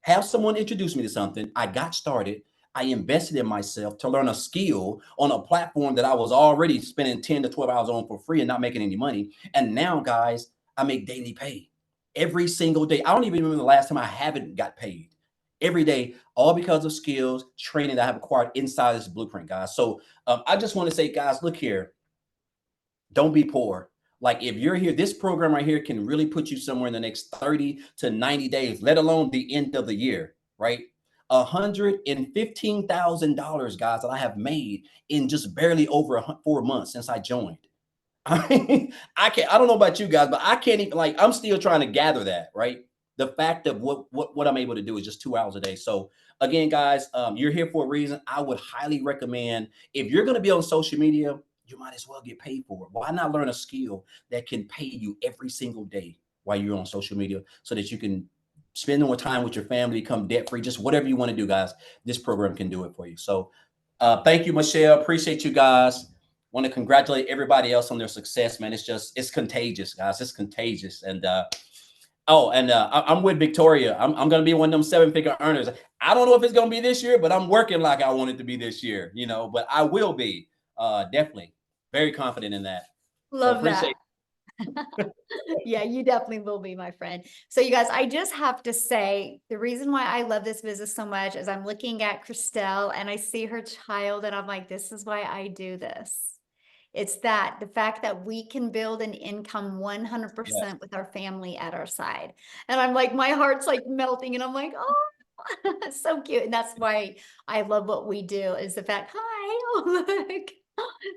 have someone introduce me to something. I got started. I invested in myself to learn a skill on a platform that I was already spending 10 to 12 hours on for free and not making any money. And now, guys, I make daily pay every single day. I don't even remember the last time I haven't got paid. Every day, all because of skills, training that I have acquired inside this blueprint, guys. So I just want to say, guys, look here. Don't be poor. Like if you're here, this program right here can really put you somewhere in the next 30 to 90 days, let alone the end of the year, right? $115,000, guys, that I have made in just barely over 4 months since I joined. I don't know about you guys, but I can't even, like, I'm still trying to gather that, right? The fact of what I'm able to do is just 2 hours a day. So again, guys, you're here for a reason. I would highly recommend, if you're going to be on social media, you might as well get paid for it. Why not learn a skill that can pay you every single day while you're on social media, so that you can spend more time with your family, become debt free, just whatever you want to do, guys. This program can do it for you. So thank you, Michelle. Appreciate you guys. Want to congratulate everybody else on their success, man. It's contagious, guys. It's contagious. And I'm with Victoria. I'm going to be one of them 7-figure earners. I don't know if it's going to be this year, but I'm working like I want it to be this year, but I will be definitely very confident in that. Love that. Yeah, you definitely will be, my friend. So you guys, I just have to say, the reason why I love this business so much is I'm looking at Christelle and I see her child and I'm like, this is why I do this. It's the fact that we can build an income 100% with our family at our side. And I'm like, my heart's like melting and I'm like, oh, so cute. And that's why I love what we do, is the fact, hi, oh, look,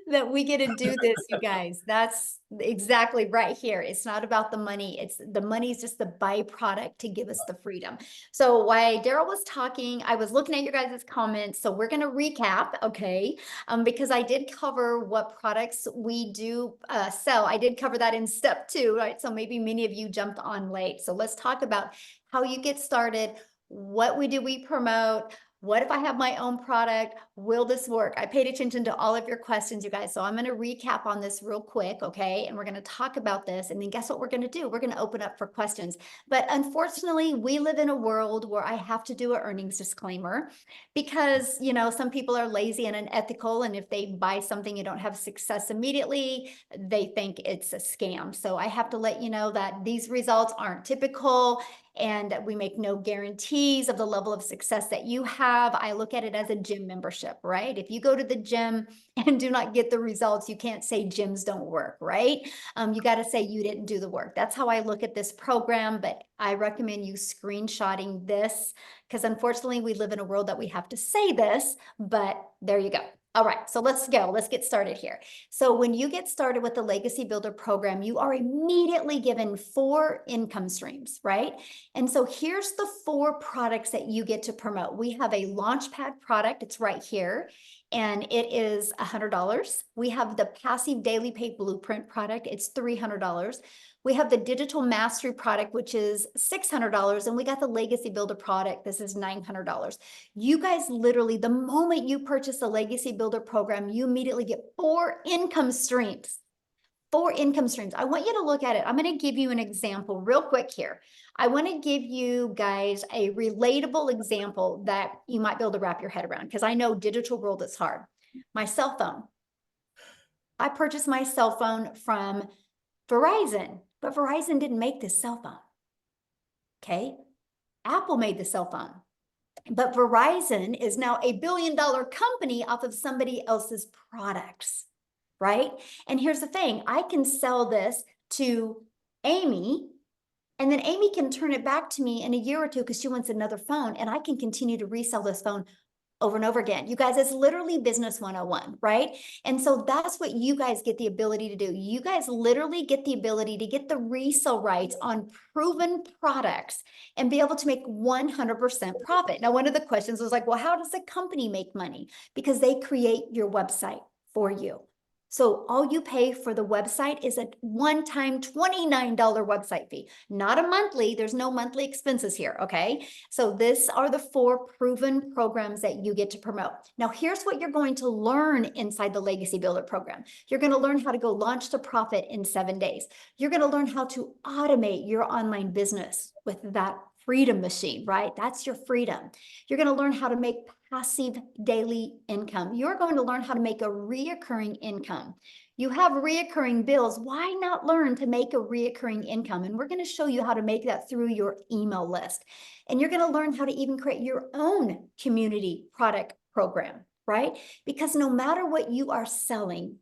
that we get to do this, you guys. That's exactly right here. It's not about the money. The money is just the byproduct to give us the freedom. So while Daryl was talking, I was looking at your guys' comments. So we're going to recap, okay? Because I did cover what products we do sell. I did cover that in step 2, right? So maybe many of you jumped on late. So let's talk about how you get started. What we promote. What if I have my own product? Will this work? I paid attention to all of your questions, you guys. So I'm going to recap on this real quick, okay? And we're going to talk about this. And then guess what we're going to do? We're going to open up for questions. But unfortunately, we live in a world where I have to do an earnings disclaimer because, some people are lazy and unethical. And if they buy something you don't have success immediately, they think it's a scam. So I have to let you know that these results aren't typical. And we make no guarantees of the level of success that you have. I look at it as a gym membership, right? If you go to the gym and do not get the results, you can't say gyms don't work, right? You got to say you didn't do the work. That's how I look at this program, but I recommend you screenshotting this because unfortunately we live in a world that we have to say this, but there you go. All right, so let's go. Let's get started here. So when you get started with the Legacy Builder program, you are immediately given 4 income streams, right? And so here's the 4 products that you get to promote. We have a Launchpad product. It's right here. And it is $100. We have the Passive Daily Pay Blueprint product. It's $300. We have the Digital Mastery product, which is $600. And we got the Legacy Builder product. This is $900. You guys literally, the moment you purchase the Legacy Builder program, you immediately get 4 income streams. 4 income streams. I want you to look at it. I'm going to give you an example real quick here. I want to give you guys a relatable example that you might be able to wrap your head around because I know digital world is hard. My cell phone. I purchased my cell phone from Verizon, but Verizon didn't make this cell phone. Okay. Apple made the cell phone, but Verizon is now a $1 billion company off of somebody else's products. Right? And here's the thing, I can sell this to Amy, and then Amy can turn it back to me in a year or 2 because she wants another phone, and I can continue to resell this phone over and over again. You guys, it's literally business 101, right? And so that's what you guys get the ability to do. You guys literally get the ability to get the resale rights on proven products and be able to make 100% profit. Now, one of the questions was like, well, how does a company make money? Because they create your website for you. So all you pay for the website is a one-time $29 website fee, not a monthly. There's no monthly expenses here, okay? So these are the 4 proven programs that you get to promote. Now, here's what you're going to learn inside the Legacy Builder program. You're going to learn how to go launch to profit in 7 days. You're going to learn how to automate your online business with that freedom machine, right? That's your freedom. You're going to learn how to make passive daily income. You're going to learn how to make a reoccurring income. You have reoccurring bills. Why not learn to make a reoccurring income? And we're going to show you how to make that through your email list. And you're going to learn how to even create your own community product program, right? Because no matter what you are selling,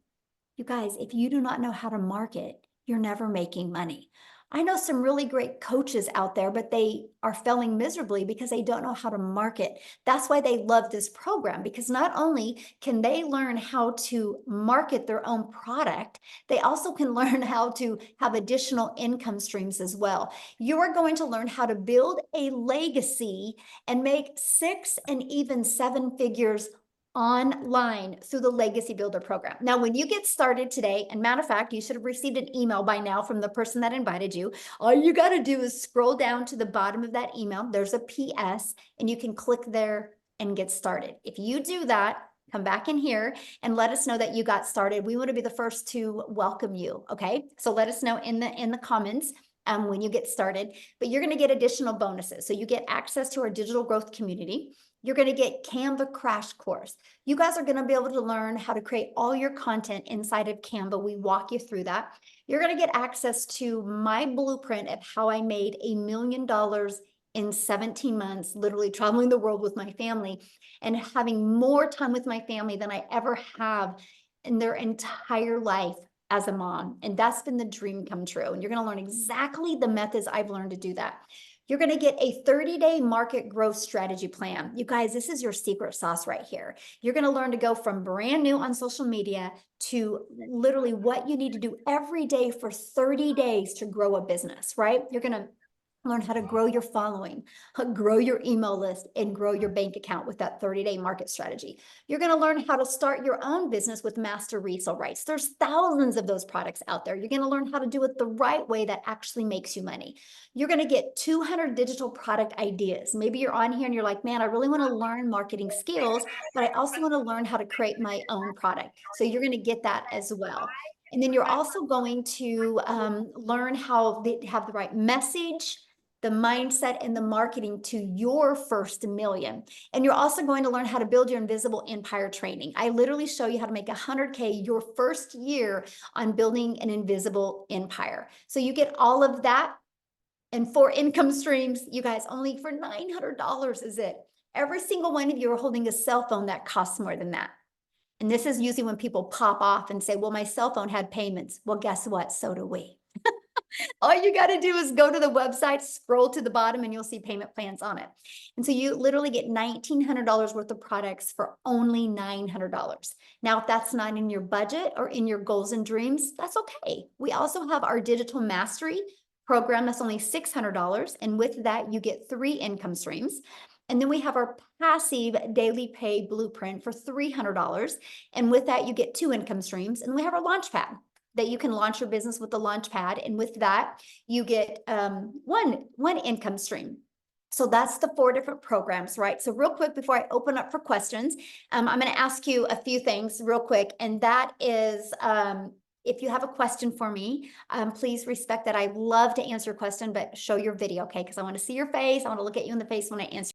you guys, if you do not know how to market, you're never making money. I know some really great coaches out there, but they are failing miserably because they don't know how to market. That's why they love this program, because not only can they learn how to market their own product, they also can learn how to have additional income streams as well. You are going to learn how to build a legacy and make 6 and even 7 figures online through the Legacy Builder program. Now, when you get started today, and matter of fact, you should have received an email by now from the person that invited you. All you got to do is scroll down to the bottom of that email. There's a PS, and you can click there and get started. If you do that, come back in here and let us know that you got started. We want to be the first to welcome you. Okay, so let us know in the comments when you get started. But you're going to get additional bonuses. So you get access to our digital growth community. You're going to get Canva crash course. You guys are going to be able to learn how to create all your content inside of Canva. We walk you through that. You're going to get access to my blueprint of how I made $1 million in 17 months, literally traveling the world with my family and having more time with my family than I ever have in their entire life as a mom. And that's been the dream come true. And you're going to learn exactly the methods I've learned to do that. You're going to get a 30-day market growth strategy plan. You guys, this is your secret sauce right here. You're going to learn to go from brand new on social media to literally what you need to do every day for 30 days to grow a business, right? You're going to learn how to grow your following, grow your email list, and grow your bank account with that 30-day market strategy. You're going to learn how to start your own business with master resale rights. There's thousands of those products out there. You're going to learn how to do it the right way that actually makes you money. You're going to get 200 digital product ideas. Maybe you're on here and you're like, man, I really want to learn marketing skills, but I also want to learn how to create my own product. So you're going to get that as well. And then you're also going to learn how to have the right message, the mindset, and the marketing to your first million. And you're also going to learn how to build your invisible empire training. I literally show you how to make 100K your first year on building an invisible empire. So you get all of that and 4 income streams, you guys, only for $900 is it. Every single one of you are holding a cell phone that costs more than that. And this is usually when people pop off and say, well, my cell phone had payments. Well, guess what? So do we. All you got to do is go to the website, scroll to the bottom, and you'll see payment plans on it. And so you literally get $1,900 worth of products for only $900. Now, if that's not in your budget or in your goals and dreams, that's okay. We also have our digital mastery program that's only $600. And with that, you get 3 income streams. And then we have our passive daily pay blueprint for $300. And with that, you get 2 income streams. And we have our Launchpad that you can launch your business with the Launchpad. And with that, you get one income stream. So that's the 4 different programs, right? So real quick, before I open up for questions, I'm going to ask you a few things real quick. And that is, if you have a question for me, please respect that. I love to answer your question, but show your video, okay? Because I want to see your face. I want to look at you in the face when I answer.